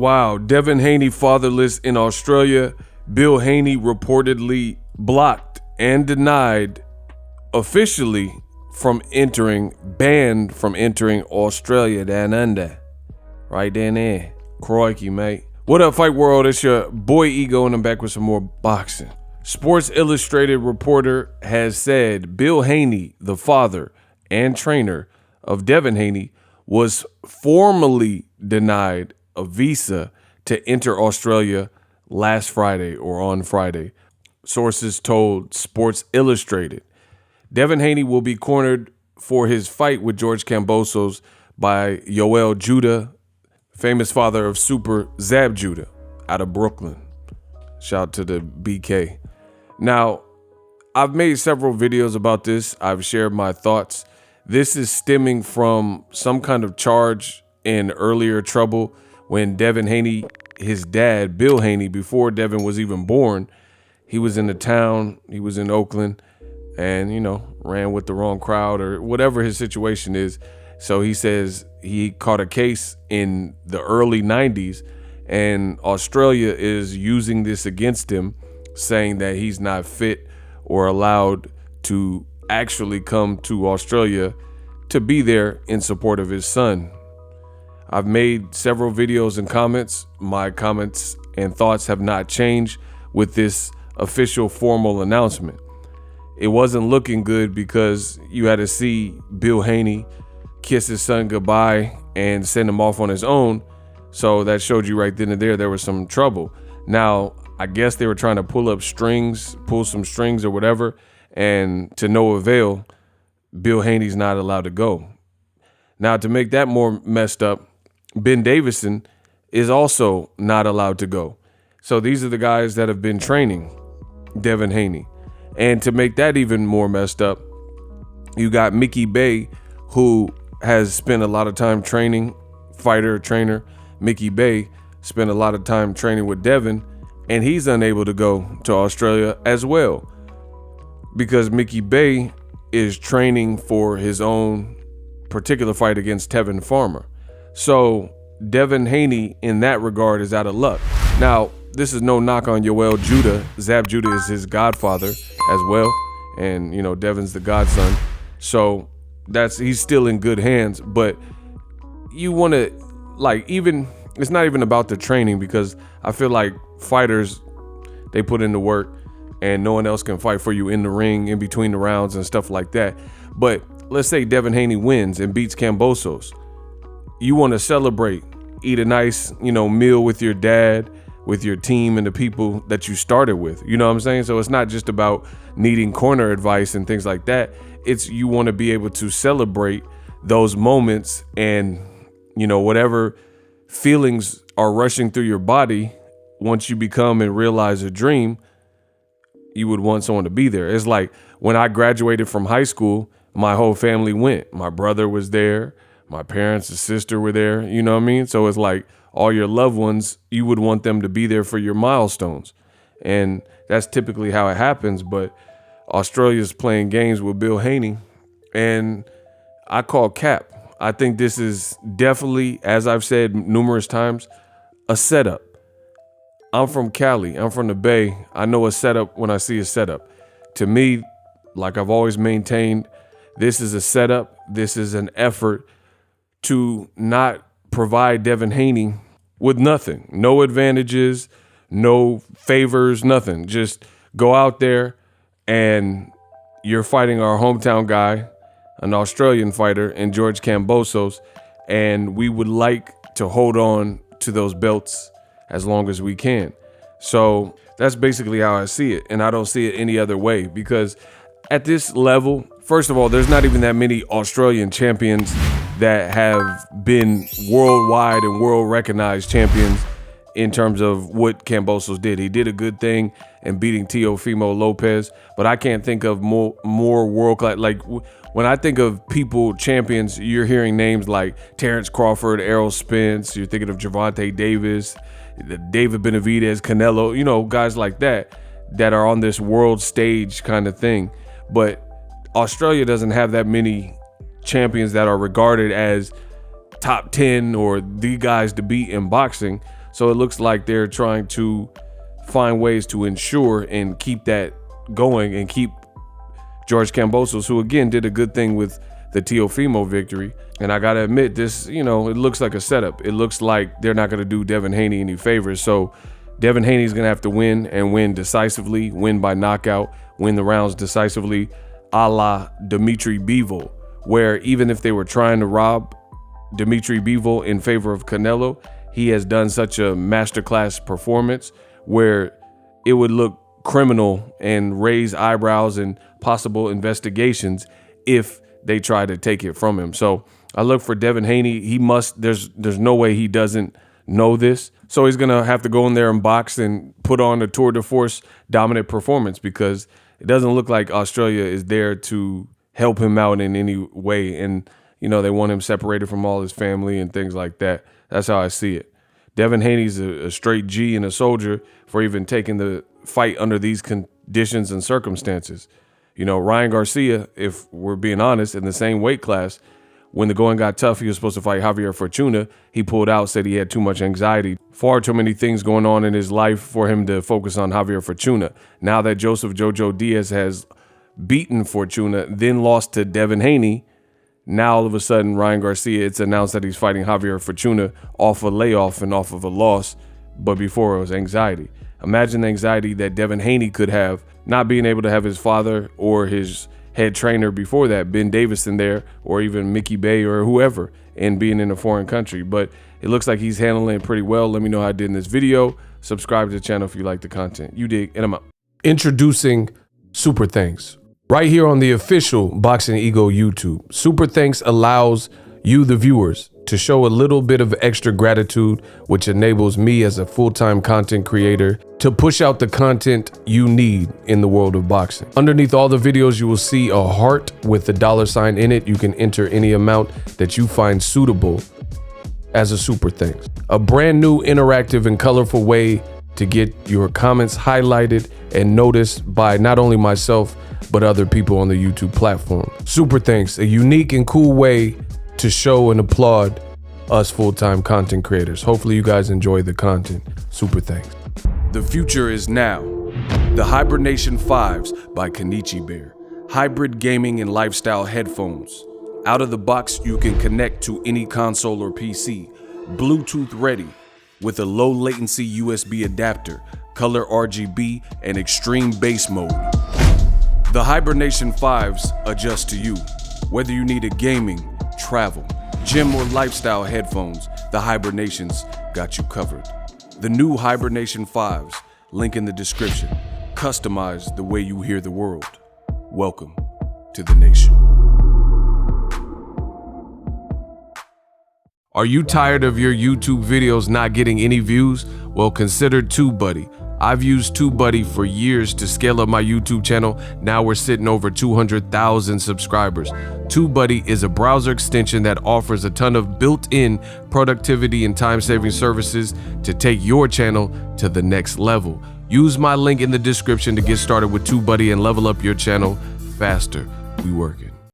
Wow. Devin Haney fatherless in Australia. Bill Haney reportedly blocked and denied officially banned from entering Australia down under. Right down there. Crikey, mate. What up, Fight World? It's your boy Ego, and I'm back with some more boxing. Sports Illustrated reporter has said Bill Haney, the father and trainer of Devin Haney, was formally denied a visa to enter Australia last Friday or on Friday. Sources told Sports Illustrated. Devin Haney will be cornered for his fight with George Kambosos by Yoel Judah, famous father of Super Zab Judah out of Brooklyn. Shout out to the BK. Now, I've made several videos about this. I've shared my thoughts. This is stemming from some kind of charge in earlier trouble when Devin Haney, his dad, Bill Haney, before Devin was even born, he was in the town, he was in Oakland, and, ran with the wrong crowd or whatever his situation is. So he says he caught a case in the early 90s, and Australia is using this against him, saying that he's not fit or allowed to actually come to Australia to be there in support of his son. I've made several videos and comments. My comments and thoughts have not changed with this official formal announcement. It wasn't looking good because you had to see Bill Haney kiss his son goodbye and send him off on his own. So that showed you right then and there was some trouble. Now, I guess they were trying to pull some strings or whatever, and to no avail, Bill Haney's not allowed to go. Now, to make that more messed up, Ben Davison is also not allowed to go. So these are the guys that have been training Devin Haney. And to make that even more messed up, you got Mickey Bay, who has spent a lot of time training, trainer. Mickey Bay spent a lot of time training with Devin, and he's unable to go to Australia as well because Mickey Bay is training for his own particular fight against Tevin Farmer. So Devin Haney in that regard is out of luck. Now, this is no knock on Yoel Judah. Zab Judah is his godfather as well. And, Devin's the godson. So he's still in good hands. But you want to, it's not even about the training, because I feel like fighters, they put in the work and no one else can fight for you in the ring, in between the rounds and stuff like that. But let's say Devin Haney wins and beats Kambosos. You want to celebrate, eat a nice, meal with your dad, with your team and the people that you started with. You know what I'm saying? So it's not just about needing corner advice and things like that. It's you want to be able to celebrate those moments, and, whatever feelings are rushing through your body once you become and realize a dream, you would want someone to be there. It's like when I graduated from high school, my whole family went. My brother was there. My parents and sister were there, you know what I mean? So it's like all your loved ones, you would want them to be there for your milestones. And that's typically how it happens. But Australia's playing games with Bill Haney, and I call cap. I think this is definitely, as I've said numerous times, a setup. I'm from Cali. I'm from the Bay. I know a setup when I see a setup. To me, like I've always maintained, this is a setup. This is an effort to not provide Devin Haney with nothing. No advantages, no favors, nothing. Just go out there and you're fighting our hometown guy, an Australian fighter, and George Kambosos, and we would like to hold on to those belts as long as we can. So that's basically how I see it, and I don't see it any other way, because at this level, first of all, there's not even that many Australian champions that have been worldwide and world recognized champions in terms of what Kambosos did. He did a good thing in beating Teofimo Lopez, but I can't think of more world-class. Like, when I think of people, champions, you're hearing names like Terrence Crawford, Errol Spence, you're thinking of Gervonta Davis, David Benavidez, Canelo, guys like that are on this world stage kind of thing. But Australia doesn't have that many champions that are regarded as top 10 or the guys to beat in boxing. So it looks like they're trying to find ways to ensure and keep that going and keep George Kambosos, who again did a good thing with the Teofimo victory. And I gotta admit, this, it looks like a setup. It looks like they're not gonna do Devin Haney any favors. So Devin Haney's gonna have to win, and win decisively, win by knockout, win the rounds decisively, a la Dmitry Bivol, where even if they were trying to rob Dmitry Bivol in favor of Canelo, he has done such a masterclass performance where it would look criminal and raise eyebrows and possible investigations if they try to take it from him. So I look for Devin Haney. He must, there's no way he doesn't know this. So he's gonna have to go in there and box and put on a tour de force dominant performance, because it doesn't look like Australia is there to help him out in any way. And, they want him separated from all his family and things like that. That's how I see it. Devin Haney's a straight G and a soldier for even taking the fight under these conditions and circumstances. Ryan Garcia, if we're being honest, in the same weight class, when the going got tough, he was supposed to fight Javier Fortuna. He pulled out, said he had too much anxiety. Far too many things going on in his life for him to focus on Javier Fortuna. Now that Joseph Jojo Diaz has beaten Fortuna, then lost to Devin Haney, now all of a sudden Ryan Garcia, it's announced that he's fighting Javier Fortuna off a layoff and off of a loss, but before it was anxiety. Imagine the anxiety that Devin Haney could have, not being able to have his father or his head trainer before that, Ben Davison, there, or even Mickey Bay or whoever, and being in a foreign country. But it looks like he's handling it pretty well. Let me know how I did in this video. Subscribe to the channel if you like the content. You dig, and I'm out. Introducing Super Thanks. Right here on the official Boxing Ego YouTube. Super Thanks allows you, the viewers, to show a little bit of extra gratitude, which enables me as a full-time content creator to push out the content you need in the world of boxing. Underneath all the videos, you will see a heart with the $sign in it. You can enter any amount that you find suitable as a super thanks. A brand new, interactive, and colorful way to get your comments highlighted and noticed by not only myself, but other people on the YouTube platform. Super thanks, a unique and cool way to show and applaud us full-time content creators. Hopefully you guys enjoy the content. Super thanks. The future is now. The Hibernation 5s by Kenichi Bear. Hybrid gaming and lifestyle headphones. Out of the box, you can connect to any console or PC. Bluetooth ready with a low latency USB adapter, color RGB, and extreme bass mode. The Hibernation 5s adjust to you. Whether you need a gaming, travel, gym, or lifestyle headphones, the Hibernations got you covered. The new Hibernation 5s, link in the description. Customize the way you hear the world. Welcome to the nation. Are you tired of your YouTube videos not getting any views? Well, consider TubeBuddy. I've used TubeBuddy for years to scale up my YouTube channel. Now we're sitting over 200,000 subscribers. TubeBuddy is a browser extension that offers a ton of built-in productivity and time-saving services to take your channel to the next level. Use my link in the description to get started with TubeBuddy and level up your channel faster. We working.